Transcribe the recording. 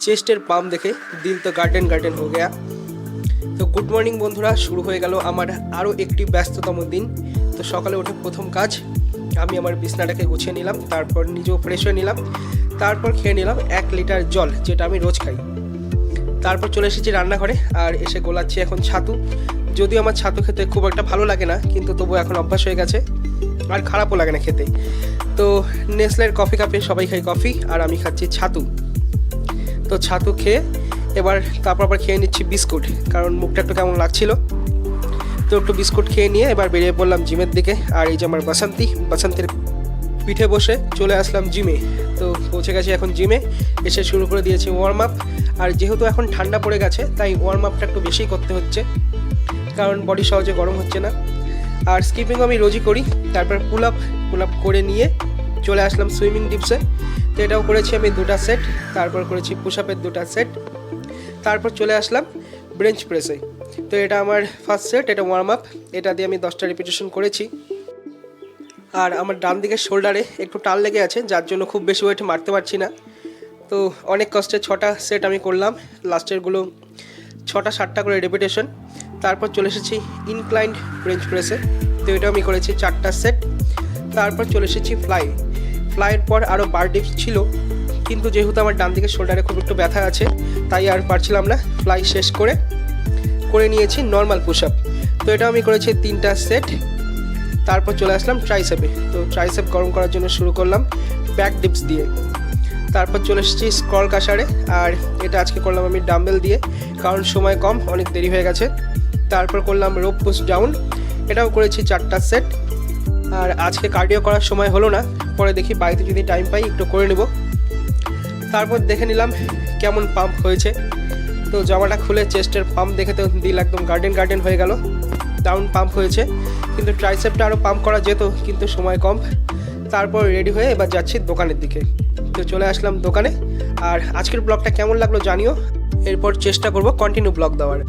চেস্টের pump দেখে দিল তো গার্ডেন গার্ডেন হয়ে গেয়া। তো গুড মর্নিং বন্ধুরা, শুরু হয়ে গেল আমার আরও একটি ব্যস্ততম দিন। তো সকালে উঠে প্রথম কাজ আমি আমার বিছনাটাকে গুছিয়ে নিলাম, তারপর নিজেও ফ্রেশ হয়ে নিলাম, তারপর খেয়ে নিলাম 1 লিটার জল, যেটা আমি রোজ খাই। তারপর চলে এসেছি রান্নাঘরে আর এসে গোলাচ্ছি এখন ছাতু। যদিও আমার ছাতু খেতে খুব একটা ভালো লাগে না, কিন্তু তবু এখন অভ্যাস হয়ে গেছে আর খারাপও লাগে না খেতে। তো নেসলের কফি কাপে সবাই খাই কফি, আর আমি খাচ্ছি ছাতু। তো ছাতু খেয়ে তারপর আবার খেয়ে নিচ্ছি বিস্কুট, কারণ মুখটা একটু কেমন লাগছিল। তো একটু বিস্কুট খেয়ে নিয়ে এবার বেরিয়ে পড়লাম জিমের দিকে। আর এই যে আমার বাসন্তীর পিঠে বসে চলে আসলাম জিমে। তো পৌঁছে গেছি এখন জিমে, এসে শুরু করে দিয়েছি ওয়ার্ম আপ। আর যেহেতু এখন ঠান্ডা পড়ে গেছে তাই ওয়ার্ম আপটা একটু বেশিই করতে হচ্ছে, কারণ বডি সহজে গরম হচ্ছে না। আর স্কিপিংও আমি রোজই করি। তারপর পুল আপ করে নিয়ে চলে আসলাম সুইমিং ডিপসে। তো এটাও করেছি আমি 2টা সেট, তারপর করেছি পুশ আপের 2টা সেট, তারপর চলে আসলাম বেঞ্চ প্রেসে। তো এটা আমার ফার্স্ট সেট, এটা ওয়ার্ম আপ। এটা দিয়ে আমি 10টা রিপিটেশন করেছি। আর আমার ডান দিকের শোল্ডারে একটু টান লেগে আছে, যার জন্য খুব বেশি ওয়েট মারতে পারছি না। তো অনেক কষ্টে 6টা সেট আমি করলাম, লাস্টেরগুলো 6টা 7টা করে রিপিটেশন। তারপর চলে এসেছি ইনক্লাইন্ড বেঞ্চ প্রেসে। তো এটা আমি করেছি 4টা সেট। তারপর চলে এসেছি ফ্লাইয়ের পর আরও বার ডিপস ছিল, কিন্তু যেহেতু আমার ডান দিকের শোল্ডারে খুব একটু ব্যথা আছে তাই আর পারছিলাম না। ফ্লাই শেষ করে নিয়েছি নর্মাল পুশ আপ। তো এটা আমি করেছি 3টা সেট। তারপর চলে আসলাম ট্রাইসেপে। তো ট্রাইসেপ গরম করার জন্য শুরু করলাম ব্যাক ডিপস দিয়ে। তারপর চলে এসেছি স্ক্রল কাসারে, আর এটা আজকে করলাম আমি ডাম্বেল দিয়ে, কারণ সময় কম, অনেক দেরি হয়ে গেছে। তারপর করলাম রোপ পুশ ডাউন, এটাও করেছি 4টা সেট। আর আজকে কার্ডিও করার সময় হলো না, পরে দেখি বাড়িতে যদি টাইম পাই একটু করে নেব। তারপর দেখে নিলাম কেমন পাম্প হয়েছে। তো জামাটা খুলে চেস্টের পাম্প দেখে তো দিল একদম গার্ডেন হয়ে গেল। ডাউন পাম্প হয়েছে, কিন্তু ট্রাইসেপটা আরও পাম্প করা যেত, কিন্তু সময় কম। তারপর রেডি হয়ে এবার যাচ্ছি দোকানের দিকে। তো চলে আসলাম দোকানে। আর আজকের ব্লগটা কেমন লাগলো জানিও, এরপর চেষ্টা করব কন্টিনিউ ব্লগ দেওয়ার।